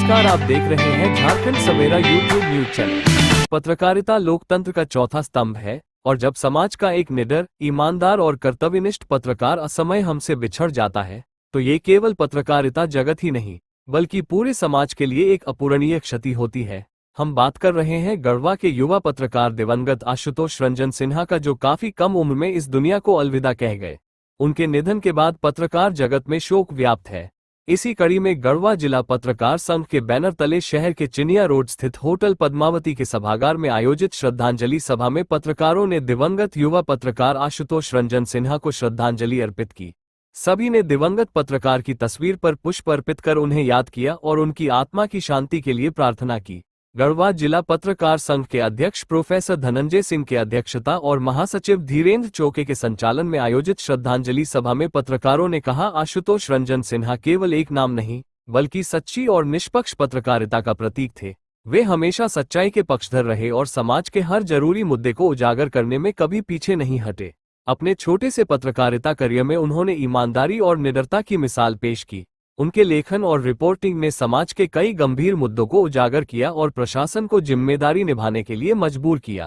नमस्कार, आप देख रहे हैं झारखंड सवेरा यूट्यूब न्यूज चैनल। पत्रकारिता लोकतंत्र का चौथा स्तंभ है और जब समाज का एक निडर, ईमानदार और कर्तव्यनिष्ठ पत्रकार असमय हमसे बिछड़ जाता है तो ये केवल पत्रकारिता जगत ही नहीं बल्कि पूरे समाज के लिए एक अपूरणीय क्षति होती है। हम बात कर रहे हैं गढ़वा के युवा पत्रकार दिवंगत आशुतोष रंजन सिन्हा का, जो काफी कम उम्र में इस दुनिया को अलविदा कह गए। उनके निधन के बाद पत्रकार जगत में शोक व्याप्त है। इसी कड़ी में गढ़वा जिला पत्रकार संघ के बैनर तले शहर के चिनिया रोड स्थित होटल पद्मावती के सभागार में आयोजित श्रद्धांजलि सभा में पत्रकारों ने दिवंगत युवा पत्रकार आशुतोष रंजन सिन्हा को श्रद्धांजलि अर्पित की। सभी ने दिवंगत पत्रकार की तस्वीर पर पुष्प अर्पित कर उन्हें याद किया और उनकी आत्मा की शांति के लिए प्रार्थना की। गढ़वा जिला पत्रकार संघ के अध्यक्ष प्रोफेसर धनंजय सिंह की अध्यक्षता और महासचिव धीरेन्द्र चौके के संचालन में आयोजित श्रद्धांजलि सभा में पत्रकारों ने कहा, आशुतोष रंजन सिन्हा केवल एक नाम नहीं बल्कि सच्ची और निष्पक्ष पत्रकारिता का प्रतीक थे। वे हमेशा सच्चाई के पक्षधर रहे और समाज के हर जरूरी मुद्दे को उजागर करने में कभी पीछे नहीं हटे। अपने छोटे से पत्रकारिता करियर में उन्होंने ईमानदारी और निडरता की मिसाल पेश की। उनके लेखन और रिपोर्टिंग ने समाज के कई गंभीर मुद्दों को उजागर किया और प्रशासन को जिम्मेदारी निभाने के लिए मजबूर किया।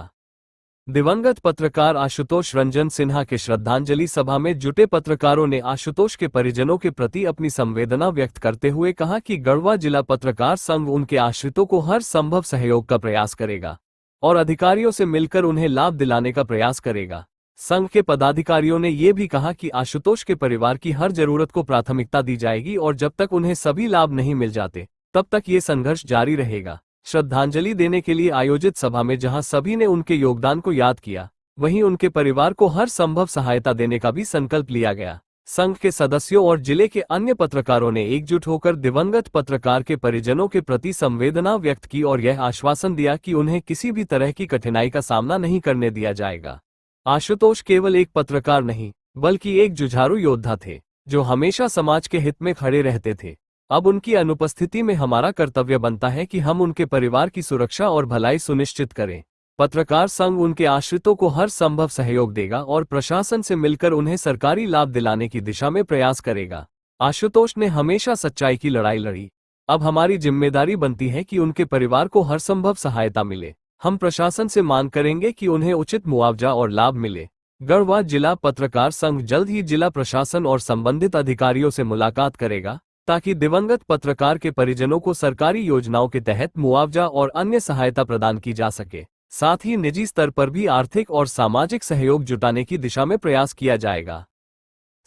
दिवंगत पत्रकार आशुतोष रंजन सिन्हा के श्रद्धांजलि सभा में जुटे पत्रकारों ने आशुतोष के परिजनों के प्रति अपनी संवेदना व्यक्त करते हुए कहा कि गढ़वा जिला पत्रकार संघ उनके आश्रितों को हर संभव सहयोग का प्रयास करेगा और अधिकारियों से मिलकर उन्हें लाभ दिलाने का प्रयास करेगा। संघ के पदाधिकारियों ने ये भी कहा कि आशुतोष के परिवार की हर जरूरत को प्राथमिकता दी जाएगी और जब तक उन्हें सभी लाभ नहीं मिल जाते तब तक ये संघर्ष जारी रहेगा। श्रद्धांजलि देने के लिए आयोजित सभा में जहां सभी ने उनके योगदान को याद किया, वहीं उनके परिवार को हर संभव सहायता देने का भी संकल्प लिया गया। संघ के सदस्यों और जिले के अन्य पत्रकारों ने एकजुट होकर दिवंगत पत्रकार के परिजनों के प्रति संवेदना व्यक्त की और यह आश्वासन दिया कि उन्हें किसी भी तरह की कठिनाई का सामना नहीं करने दिया जाएगा। आशुतोष केवल एक पत्रकार नहीं बल्कि एक जुझारू योद्धा थे जो हमेशा समाज के हित में खड़े रहते थे। अब उनकी अनुपस्थिति में हमारा कर्तव्य बनता है कि हम उनके परिवार की सुरक्षा और भलाई सुनिश्चित करें। पत्रकार संघ उनके आश्रितों को हर संभव सहयोग देगा और प्रशासन से मिलकर उन्हें सरकारी लाभ दिलाने की दिशा में प्रयास करेगा। आशुतोष ने हमेशा सच्चाई की लड़ाई लड़ी। अब हमारी जिम्मेदारी बनती है कि उनके परिवार को हर संभव सहायता मिले। हम प्रशासन से मांग करेंगे कि उन्हें उचित मुआवजा और लाभ मिले। गढ़वा जिला पत्रकार संघ जल्द ही जिला प्रशासन और संबंधित अधिकारियों से मुलाकात करेगा ताकि दिवंगत पत्रकार के परिजनों को सरकारी योजनाओं के तहत मुआवजा और अन्य सहायता प्रदान की जा सके। साथ ही निजी स्तर पर भी आर्थिक और सामाजिक सहयोग जुटाने की दिशा में प्रयास किया जाएगा।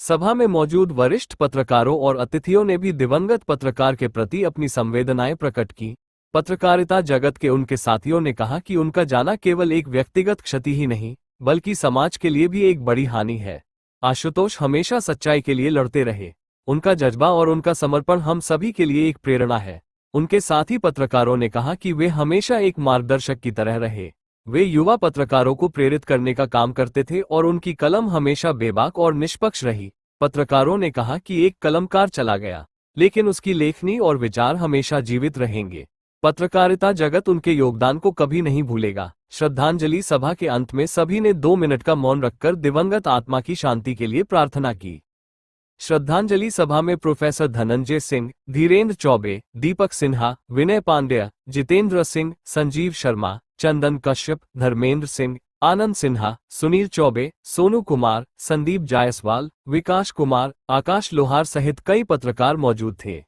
सभा में मौजूद वरिष्ठ पत्रकारों और अतिथियों ने भी दिवंगत पत्रकार के प्रति अपनी संवेदनाएं प्रकट की। पत्रकारिता जगत के उनके साथियों ने कहा कि उनका जाना केवल एक व्यक्तिगत क्षति ही नहीं बल्कि समाज के लिए भी एक बड़ी हानि है। आशुतोष हमेशा सच्चाई के लिए लड़ते रहे। उनका जज्बा और उनका समर्पण हम सभी के लिए एक प्रेरणा है। उनके साथी पत्रकारों ने कहा कि वे हमेशा एक मार्गदर्शक की तरह रहे। वे युवा पत्रकारों को प्रेरित करने का काम करते थे और उनकी कलम हमेशा बेबाक और निष्पक्ष रही। पत्रकारों ने कहा कि एक कलमकार चला गया लेकिन उसकी लेखनी और विचार हमेशा जीवित रहेंगे। पत्रकारिता जगत उनके योगदान को कभी नहीं भूलेगा। श्रद्धांजलि सभा के अंत में सभी ने 2 मिनट का मौन रखकर दिवंगत आत्मा की शांति के लिए प्रार्थना की। श्रद्धांजलि सभा में प्रोफेसर धनंजय सिंह, धीरेन्द्र चौबे, दीपक सिन्हा, विनय पांड्या, जितेंद्र सिंह, संजीव शर्मा, चंदन कश्यप, धर्मेंद्र सिंह, आनंद सिन्हा, सुनील चौबे, सोनू कुमार, संदीप जायसवाल, विकास कुमार, आकाश लोहार सहित कई पत्रकार मौजूद थे।